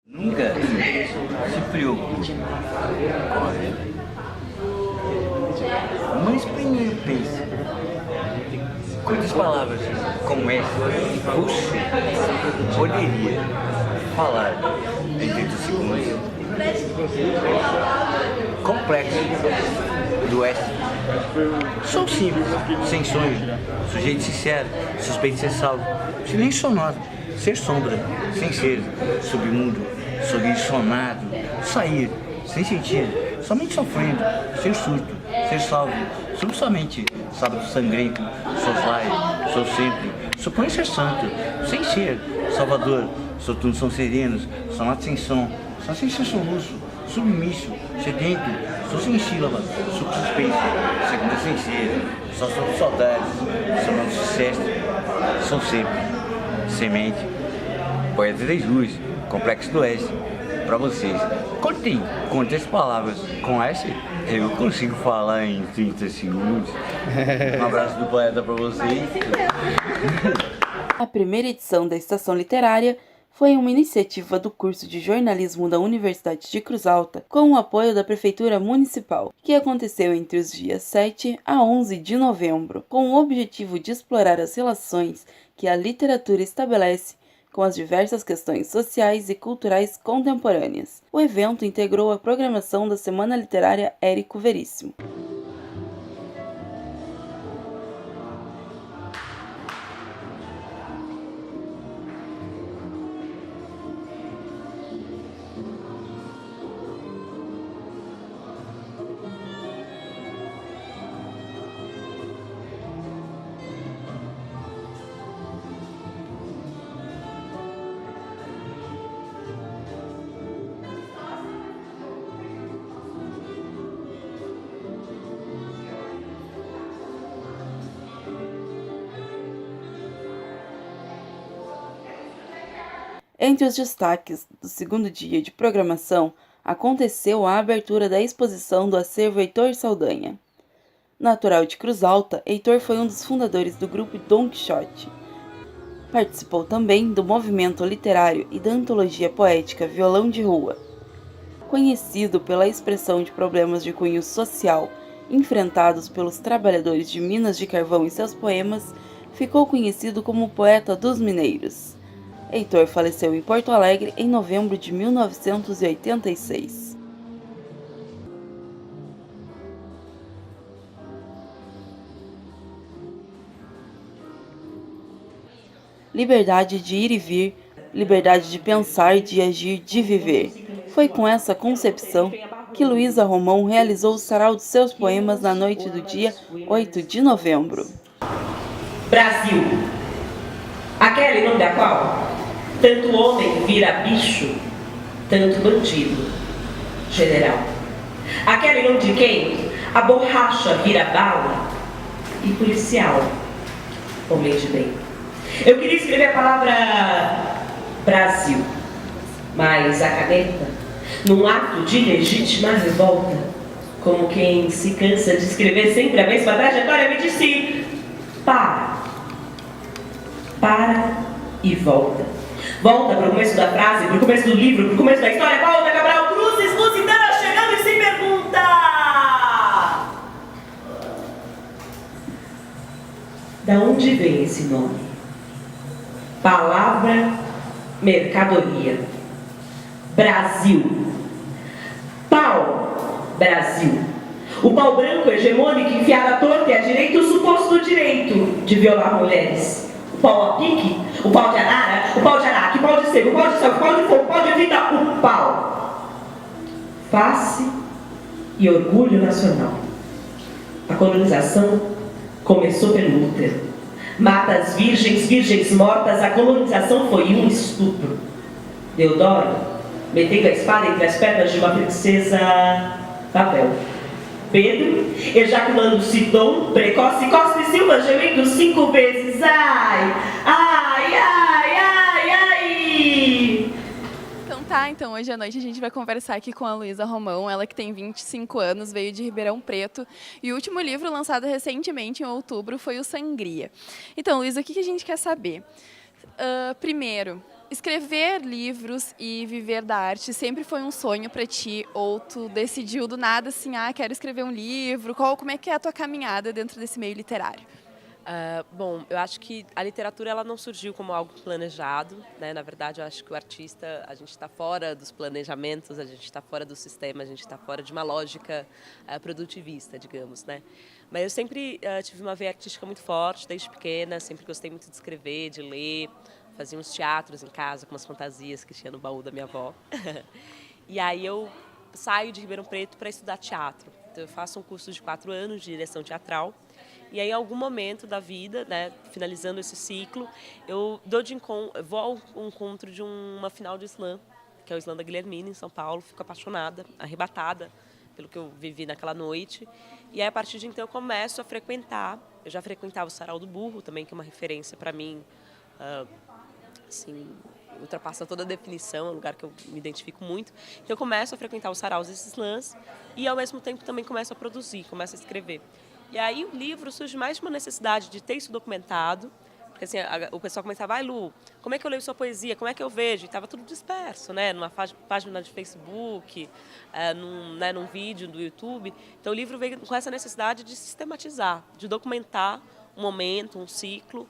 Nunca se preocupe com a vida. Mas primeiro pense, quantas palavras como essa você poderia falar em 30 segundos? Complexo, do S. Sou simples, sem sonho, sujeito sincero, suspeito de ser salvo, silêncio sonoro, ser sombra, sem ser, submundo, sorriso sonado, sair, sem sentido, somente sofrendo, ser surto, ser salvo, subsomente, sábado sangrento, sofai, sou sempre, suponho ser santo, sem ser, salvador, soturnos são serenos, sonatas sem som, só sem ser soluço, submisso, sedento, sou sem sílaba, suco suspenso, segunda sem ser, só sou saudades, sou não sucesso, sou sempre, semente, poeta das ruas, complexo do S, pra vocês. Contem quantas palavras com S eu consigo falar em 30 segundos. Um abraço do poeta pra vocês. A primeira edição da Estação Literária foi uma iniciativa do curso de jornalismo da Universidade de Cruz Alta, com o apoio da Prefeitura Municipal, que aconteceu entre os dias 7 a 11 de novembro, com o objetivo de explorar as relações que a literatura estabelece com as diversas questões sociais e culturais contemporâneas. O evento integrou a programação da Semana Literária Érico Veríssimo. Entre os destaques do segundo dia de programação, aconteceu a abertura da exposição do acervo Heitor Saldanha. Natural de Cruz Alta, Heitor foi um dos fundadores do grupo Dom Quixote. Participou também do movimento literário e da antologia poética Violão de Rua. Conhecido pela expressão de problemas de cunho social enfrentados pelos trabalhadores de minas de carvão em seus poemas, ficou conhecido como o poeta dos mineiros. Heitor faleceu em Porto Alegre em novembro de 1986. Liberdade de ir e vir, liberdade de pensar, de agir, de viver. Foi com essa concepção que Luísa Romão realizou o sarau de seus poemas na noite do dia 8 de novembro. Brasil, aquela em nome da qual tanto homem vira bicho, tanto bandido, general. Aquela em nome de quem a borracha vira bala e policial, homem de bem. Eu queria escrever a palavra Brasil, mas a caneta, num ato de legítima revolta, como quem se cansa de escrever sempre a mesma trajetória, me disse: para e volta. Volta para o começo da frase, para o começo do livro, para o começo da história. Volta, Cabral Cruzes, Lusitana chegando e se pergunta: da onde vem esse nome? Palavra, mercadoria. Brasil. Pau, Brasil. O pau branco hegemônico enfiado à torta e à direita, o suposto direito de violar mulheres. O pau a pique, o pau de arara, o pau de araque, o pau de seco, o pau de sal, o pau de fogo, o pau de vida, o pau. Face e orgulho nacional. A colonização começou pelo útero. Mata as virgens, virgens mortas, a colonização foi um estupro. Deodoro, metendo a espada entre as pernas de uma princesa papel. Pedro, ejaculando Sidom, precoce, Costa e Silva, gemendo 5 vezes. Ai, ai, ai, ai, ai. Então hoje à noite a gente vai conversar aqui com a Luísa Romão, ela que tem 25 anos, veio de Ribeirão Preto, e o último livro lançado recentemente, em outubro, foi o Sangria. Então, Luísa, o que a gente quer saber? Primeiro, Escrever livros e viver da arte sempre foi um sonho para ti? Ou tu decidiu do nada assim, quero escrever um livro? Como é que é a tua caminhada dentro desse meio literário? Bom, eu acho que a literatura ela não surgiu como algo planejado, né? Na verdade, eu acho que o artista, a gente está fora dos planejamentos, a gente está fora do sistema, a gente está fora de uma lógica produtivista, digamos, né? Mas eu sempre tive uma veia artística muito forte, desde pequena, sempre gostei muito de escrever, de ler, fazia uns teatros em casa com umas fantasias que tinha no baú da minha avó. E aí eu saio de Ribeirão Preto para estudar teatro. Então eu faço um curso de 4 anos de direção teatral. E aí, em algum momento da vida, né, finalizando esse ciclo, eu vou ao encontro de uma final de slam, que é o Slam da Guilhermina, em São Paulo. Fico apaixonada, arrebatada pelo que eu vivi naquela noite. E aí, a partir de então, eu começo a frequentar. Eu já frequentava o Sarau do Burro, também, que é uma referência para mim, assim, ultrapassa toda a definição, é um lugar que eu me identifico muito. Então, eu começo a frequentar os saraus desses slams e, ao mesmo tempo, também começo a produzir, começo a escrever. E aí o livro surge mais de uma necessidade de texto documentado, porque assim, o pessoal começava, Lu, como é que eu leio sua poesia, como é que eu vejo? E estava tudo disperso, né? Numa página de Facebook, num vídeo do YouTube. Então o livro veio com essa necessidade de sistematizar, de documentar um momento, um ciclo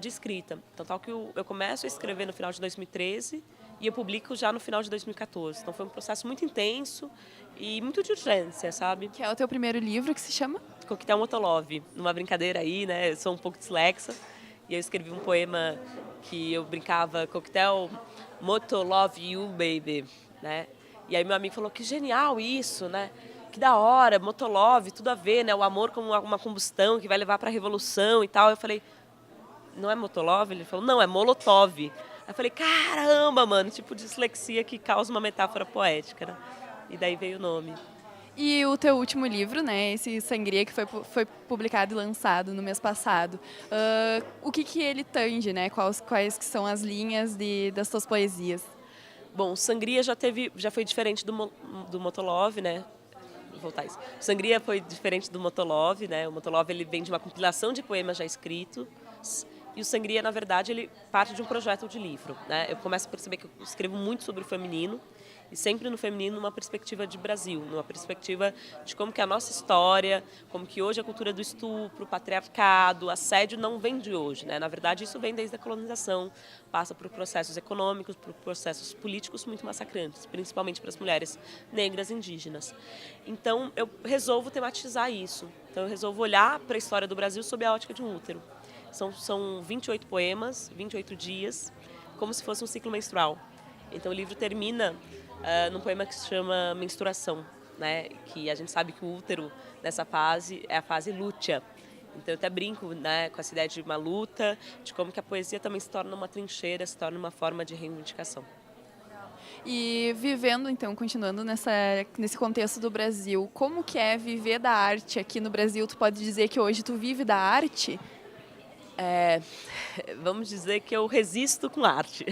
de escrita. Então tal que eu começo a escrever no final de 2013 e eu publico já no final de 2014. Então foi um processo muito intenso e muito de urgência, sabe? Que é o teu primeiro livro, que se chama? Coquetel Motolov, numa brincadeira aí, né? Eu sou um pouco dislexa e eu escrevi um poema que eu brincava, Coquetel Motolov You Baby, né? E aí meu amigo falou, que genial isso, né? Que da hora, Motolov, tudo a ver, né? O amor como uma combustão que vai levar para a revolução e tal. Eu falei, não é Motolov? Ele falou, não, é Molotov. Aí eu falei, caramba, mano, tipo dislexia que causa uma metáfora poética, né? E daí veio o nome. E o teu último livro, né, esse Sangria, que foi publicado e lançado no mês passado, o que ele tange, né? Quais que são as linhas das tuas poesias? Bom, Sangria já foi diferente do Motolov, né? Vou voltar isso. Sangria foi diferente do Motolov, né? O Motolov ele vem de uma compilação de poemas já escritos. E o Sangria, na verdade, ele parte de um projeto de livro, né? Eu começo a perceber que eu escrevo muito sobre o feminino, e sempre no feminino numa perspectiva de Brasil, numa perspectiva de como que a nossa história, como que hoje a cultura do estupro, o patriarcado, o assédio não vem de hoje, né? Na verdade, isso vem desde a colonização, passa por processos econômicos, por processos políticos muito massacrantes, principalmente para as mulheres negras e indígenas. Então, eu resolvo tematizar isso. Então, eu resolvo olhar para a história do Brasil sob a ótica de um útero. São 28 poemas, 28 dias, como se fosse um ciclo menstrual. Então, o livro termina num poema que se chama Menstruação, né? Que a gente sabe que o útero nessa fase é a fase lútea. Então eu até brinco, né, com essa ideia de uma luta, de como que a poesia também se torna uma trincheira, se torna uma forma de reivindicação. E vivendo, então, continuando nesse contexto do Brasil, como que é viver da arte aqui no Brasil? Tu pode dizer que hoje tu vive da arte? Vamos dizer que eu resisto com arte,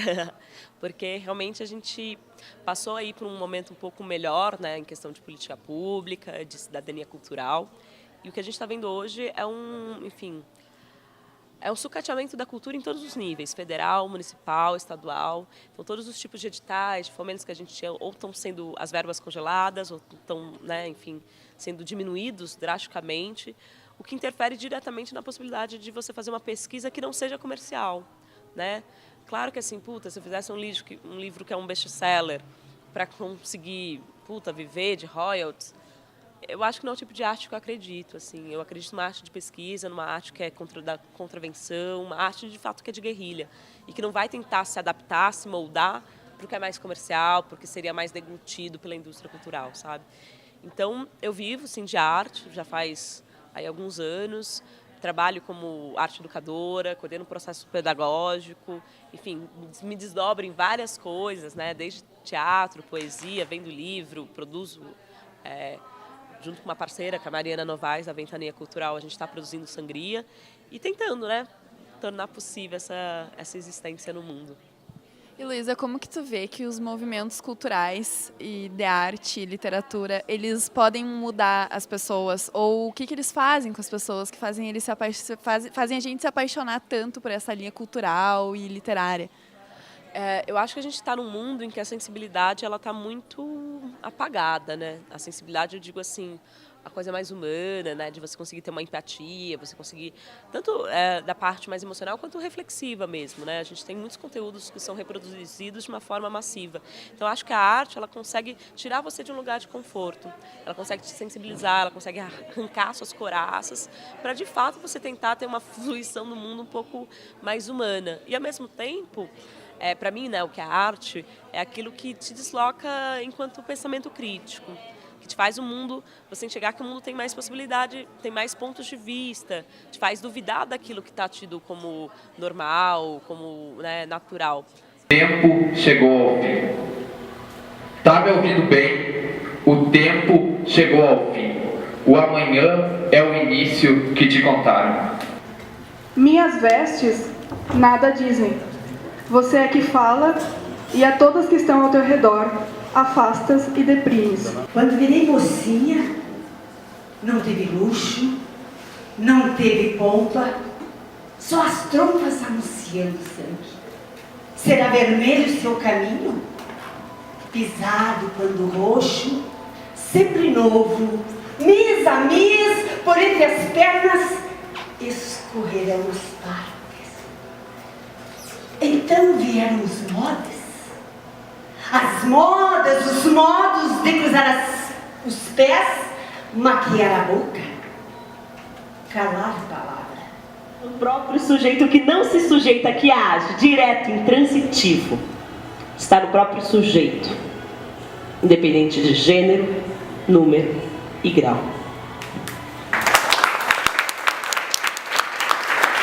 porque realmente a gente passou aí por um momento um pouco melhor, né, em questão de política pública, de cidadania cultural, e o que a gente está vendo hoje é um sucateamento da cultura em todos os níveis, federal, municipal, estadual. Então, todos os tipos de editais, de fomentos que a gente tinha, ou estão sendo as verbas congeladas, ou estão, né, enfim, sendo diminuídos drasticamente, o que interfere diretamente na possibilidade de você fazer uma pesquisa que não seja comercial, né? Claro que assim, se eu fizesse um livro que é um best-seller para conseguir, viver de royalties, eu acho que não é o tipo de arte que eu acredito, assim. Eu acredito numa arte de pesquisa, numa arte que é da contravenção, uma arte de fato que é de guerrilha e que não vai tentar se adaptar, se moldar para o que é mais comercial, porque seria mais deglutido pela indústria cultural, sabe? Então, eu vivo, sim, de arte, já faz aí alguns anos, trabalho como arte educadora, coordeno um processo pedagógico, enfim, me desdobro em várias coisas, né? Desde teatro, poesia, vendo livro, produzo, junto com uma parceira, que é a Mariana Novaes, da Ventania Cultural, a gente está produzindo Sangria e tentando, né, tornar possível essa existência no mundo. E Luísa, como que tu vê que os movimentos culturais e de arte e literatura, eles podem mudar as pessoas? Ou o que eles fazem com as pessoas que fazem a gente se apaixonar tanto por essa linha cultural e literária? Eu acho que a gente está num mundo em que a sensibilidade ela está muito apagada, né? A sensibilidade, eu digo assim, a coisa mais humana, né? De você conseguir ter uma empatia, você conseguir tanto da parte mais emocional quanto reflexiva mesmo, né? A gente tem muitos conteúdos que são reproduzidos de uma forma massiva. Então, eu acho que a arte ela consegue tirar você de um lugar de conforto, ela consegue te sensibilizar, ela consegue arrancar suas couraças, para de fato você tentar ter uma fruição no mundo um pouco mais humana. E ao mesmo tempo, para mim, né, o que é arte é aquilo que te desloca enquanto pensamento crítico, que te faz o mundo, você enxergar que o mundo tem mais possibilidade, tem mais pontos de vista, te faz duvidar daquilo que está tido como normal, como, né, natural. O tempo chegou ao fim. Tá me ouvindo bem? O tempo chegou ao fim. O amanhã é o início que te contaram. Minhas vestes nada dizem. Você é que fala, e a todas que estão ao teu redor, afastas e deprimes. Quando virei mocinha, não teve luxo, não teve pompa, só as trompas anunciando sangue. Será vermelho seu caminho? Pisado quando roxo, sempre novo, mês a mês, por entre as pernas, escorrerão os parques. Então vieram os modas, as modas, os modos de cruzar os pés, maquiar a boca, calar a palavra. O próprio sujeito que não se sujeita, que age direto, intransitivo, está no próprio sujeito, independente de gênero, número e grau.